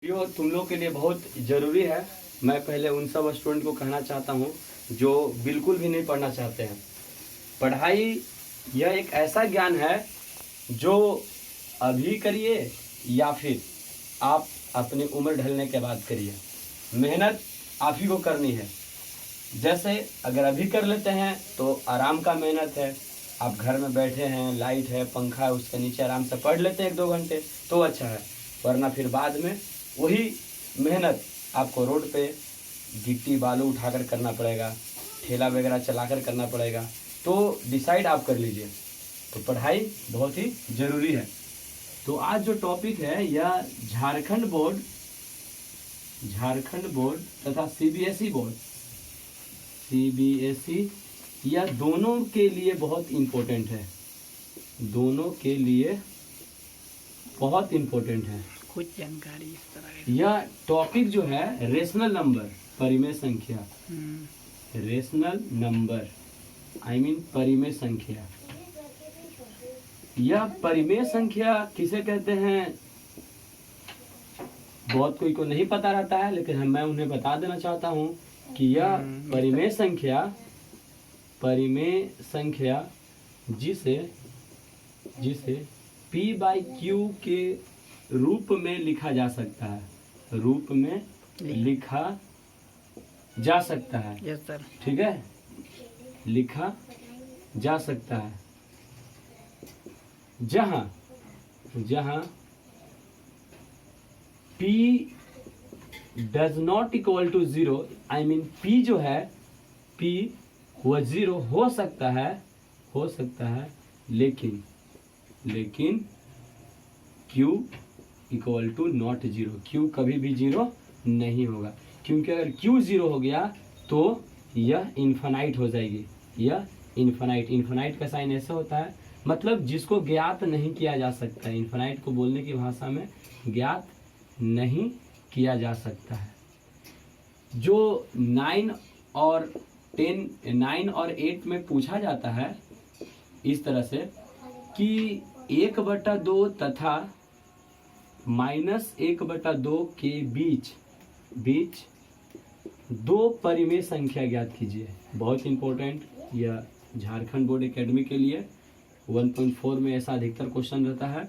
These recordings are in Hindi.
वीडियो तुम लोग के लिए बहुत ज़रूरी है। मैं पहले उन सब स्टूडेंट को कहना चाहता हूँ जो बिल्कुल भी नहीं पढ़ना चाहते हैं। पढ़ाई यह एक ऐसा ज्ञान है जो अभी करिए या फिर आप अपनी उम्र ढलने के बाद करिए। मेहनत आप ही को करनी है। जैसे अगर अभी कर लेते हैं तो आराम का मेहनत है। आप घर में बैठे हैं, लाइट है, पंखा है, उसके नीचे आराम से पढ़ लेते हैं 1-2 घंटे तो अच्छा है। वरना फिर बाद में वही मेहनत आपको रोड पे गिट्टी बालू उठाकर करना पड़ेगा, ठेला वगैरह चलाकर करना पड़ेगा। तो डिसाइड आप कर लीजिए। तो पढ़ाई बहुत ही ज़रूरी है। तो आज जो टॉपिक है यह झारखंड बोर्ड तथा सीबीएसई यह दोनों के लिए बहुत इम्पोर्टेंट है। दोनों के लिए बहुत इम्पोर्टेंट है। कुछ जानकारी इस तरह की। यह टॉपिक जो है रेशनल नंबर, परिमेय संख्या, रेशनल नंबर परिमेय संख्या। यह परिमेय संख्या किसे कहते हैं बहुत कोई को नहीं पता रहता है, लेकिन मैं उन्हें बता देना चाहता हूँ कि यह परिमेय संख्या जिसे P/Q के रूप में लिखा जा सकता है, लिखा जा सकता है। Yes sir. ठीक है, लिखा जा सकता है। जहां P does not equal to 0, P जो है P वह 0 हो सकता है, लेकिन Q equal to not 0, Q कभी भी 0 नहीं होगा। क्योंकि अगर Q 0 हो गया तो यह इन्फिनाइट हो जाएगी। यह इन्फिनाइट का साइन ऐसा होता है, मतलब जिसको ज्ञात नहीं किया जा सकता है। इन्फिनाइट को बोलने की भाषा में ज्ञात नहीं किया जा सकता है। जो 9 और 8 में पूछा जाता है इस तरह से कि 1/2 तथा -1/2 के बीच दो परिमेय संख्या ज्ञात कीजिए। बहुत इंपॉर्टेंट, यह झारखंड बोर्ड एकेडमी के लिए 1.4 में ऐसा अधिकतर क्वेश्चन रहता है।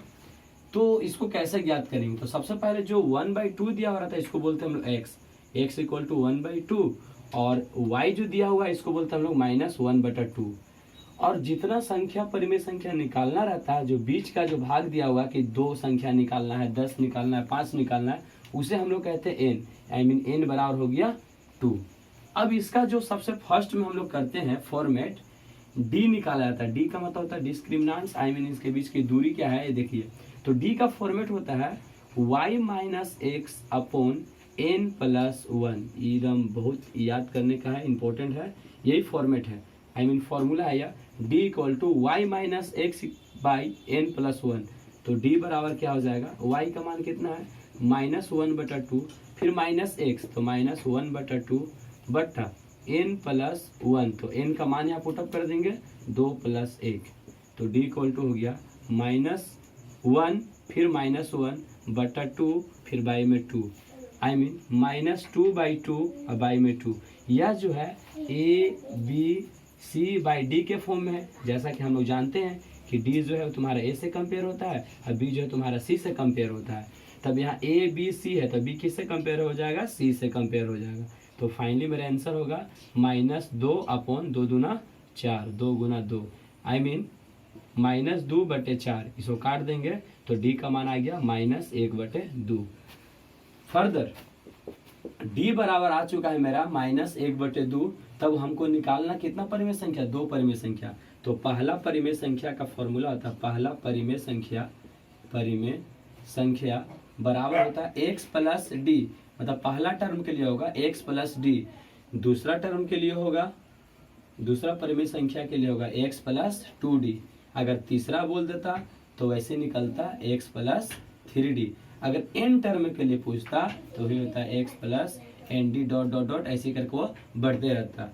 तो इसको कैसे ज्ञात करेंगे? तो सबसे पहले जो 1/2 दिया हुआ रहता है इसको बोलते हैं हम लोग x इक्वल टू 1/2, और y जो दिया हुआ है इसको बोलते हैं हम लोग -1/2। और जितना संख्या परिमेय संख्या निकालना रहता है, जो बीच का जो भाग दिया हुआ कि 2 संख्या निकालना है, 10 निकालना है, 5 निकालना है, उसे हम लोग कहते हैं n बराबर हो गया 2। अब इसका जो सबसे फर्स्ट में हम लोग करते हैं फॉर्मेट, d निकाला जाता है। d का मतलब होता है डिस्क्रिमिनेंट्स, इसके बीच की दूरी क्या है ये देखिए। तो d का फॉर्मेट होता है y - x अपॉन n + 1। एकदम बहुत याद करने का है, इंपॉर्टेंट है, यही फॉर्मेट है, फॉर्मूला है यह। d equal to y - x by n + 1। तो d बराबर क्या हो जाएगा, y का मान कितना है -1/2, फिर -x तो -1/2 बट्टा n + 1। तो n का मान यहाँ पुटअप कर देंगे 2 + 1। तो d इक्वल टू हो गया -1 फिर -1/2 फिर बाई में 2, -2/2 बाई में 2। यह जो है ABC/D के फॉर्म में है। जैसा कि हम लोग जानते हैं कि D जो है तुम्हारा A से कंपेयर होता है और B जो है तुम्हारा C से कंपेयर होता है। तब यहाँ ABC है तो B किससे कंपेयर हो जाएगा, C से कंपेयर हो जाएगा। तो फाइनली मेरा आंसर होगा -2/2 दूना 4, 2 गुना 2 -2/4। इसको काट देंगे तो D का मान आ गया -1/2। फर्दर D बराबर आ चुका है मेरा -1/2। तब हमको निकालना कितना परिमेय संख्या, 2 परिमेय संख्या। तो पहला परिमेय संख्या का फॉर्मूला होता है, पहला परिमेय संख्या बराबर होता है x + d। मतलब पहला टर्म के लिए होगा x + d, दूसरा टर्म के लिए होगा, दूसरा परिमेय संख्या के लिए होगा x + 2d। अगर तीसरा बोल देता तो वैसे निकलता x + 3d। अगर n टर्म के लिए पूछता तो ये होता है x + nd ... ऐसे करके वो बढ़ते रहता।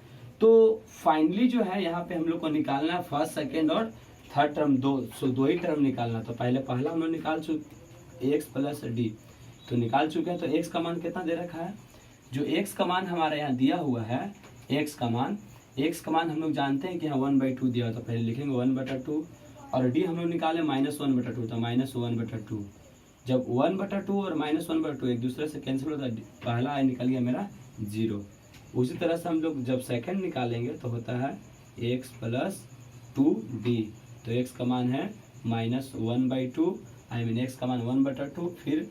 तो फाइनली जो है यहाँ पे हम लोग को निकालना है फर्स्ट, सेकेंड और थर्ड टर्म, दो ही टर्म निकालना। तो पहले पहला हम लोग निकाल चुके x + d, तो निकाल चुके हैं। तो x का मान कितना दे रखा है, जो x का मान हमारे यहाँ दिया हुआ है, x का मान हम लोग जानते हैं कि हाँ 1/2 दिया, तो पहले लिखेंगे 1/2 और d हम लोग निकाले -1/2, तो -1/2। जब 1/2 और -1/2 एक दूसरे से कैंसिल होता है, पहला निकल गया मेरा 0। उसी तरह से हम लोग जब सेकंड निकालेंगे तो होता है x + 2d, तो x का मान है -1/2, x का मान 1/2, फिर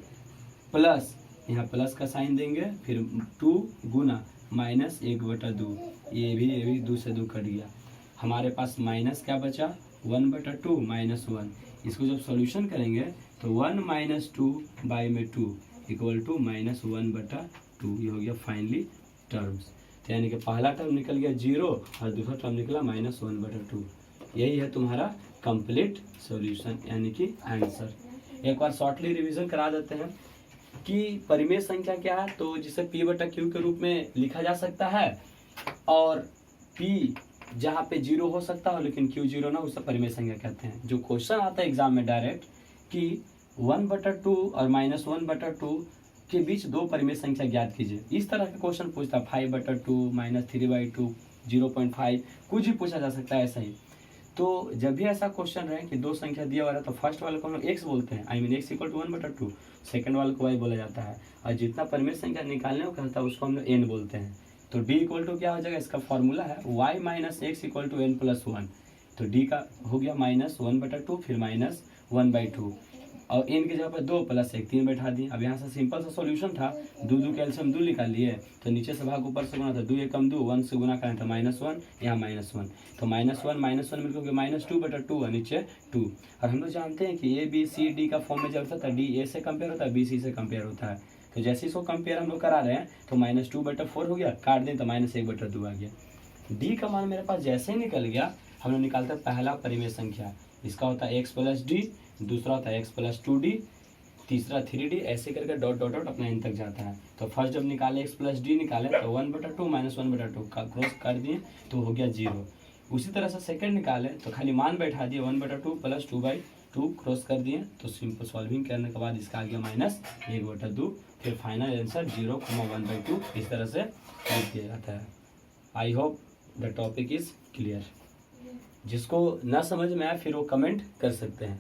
प्लस, यहाँ प्लस का साइन देंगे, फिर 2 गुना -1/2, ये भी 2 से 2 कट गया, हमारे पास माइनस क्या बचा 1/2 -1। इसको जब सॉल्यूशन करेंगे तो 1 - 2/2 इक्वल टू -1/2, ये हो गया फाइनली टर्म्स। तो यानी कि पहला टर्म निकल गया 0 और दूसरा टर्म निकला -1/2। यही है तुम्हारा कंप्लीट सॉल्यूशन यानी कि आंसर। एक बार शॉर्टली रिवीजन करा देते हैं कि परिमेय संख्या क्या है, तो जिसे P/Q के रूप में लिखा जा सकता है, और P जहाँ पे 0 हो सकता है लेकिन Q 0 ना, उसे परिमेय संख्या कहते हैं। जो क्वेश्चन आता है एग्जाम में डायरेक्ट कि 1/2 और -1/2 के बीच दो परिमेय संख्या ज्ञात कीजिए, इस तरह का क्वेश्चन पूछता है। 5/2 -3/2 0.5 कुछ भी पूछा जा सकता है ऐसा ही। तो जब भी ऐसा क्वेश्चन रहे कि दो संख्या दिया हुआ है, तो फर्स्ट वाले को हम लोग x बोलते हैं, x = 1/2, सेकंड वाले को y बोला जाता है, और जितना परिमेय संख्या निकालने को कहता है उसको हम लोग n बोलते हैं। तो d = क्या हो जाएगा, इसका फॉर्मूला है y - x = n + 1, तो d का हो गया -1/2 फिर -1/2, और n की जगह पर 2 + 1 3 बैठा दिए। अब यहाँ से सिंपल सा सॉल्यूशन था, 2 के एलसीएम 2 निकाल लिए, तो नीचे से भाग ऊपर से गुना, तो 2 एकम 2, 1 से गुना करें तो -1, यहाँ -1, तो -1 मिलकर -2/2 और नीचे 2। और हम लोग जानते हैं कि a b c d का फॉर्म में जब होता है d a से कंपेयर होता है, b c से कंपेयर होता है, तो जैसे इसको कंपेयर हम लोग करा रहे हैं तो -2/4 हो गया, काट दें तो -1/2 आ गया। d का मान मेरे पास जैसे ही निकल गया, हम लोग निकालते हैं पहला परिमेय संख्या, इसका होता है x + d, दूसरा होता है x + 2d, तीसरा 3d, ऐसे करके डॉट डॉट डॉट अपना n तक जाता है। तो फर्स्ट जब निकाले x + d निकाले तो 1/2 -1/2 का क्रॉस कर दिए तो हो गया 0। उसी तरह से सेकंड निकाले तो खाली मान बैठा दिए, 1/2 + 2/2 क्रॉस कर दिए, तो सिंपल सॉल्विंग करने के बाद इसका आ गया -1/2, फिर फाइनल आंसर 0,1/2 इस तरह से लिख दिया जाता है। I hope the topic is clear. जिसको ना समझ में आए फिर वो कमेंट कर सकते हैं।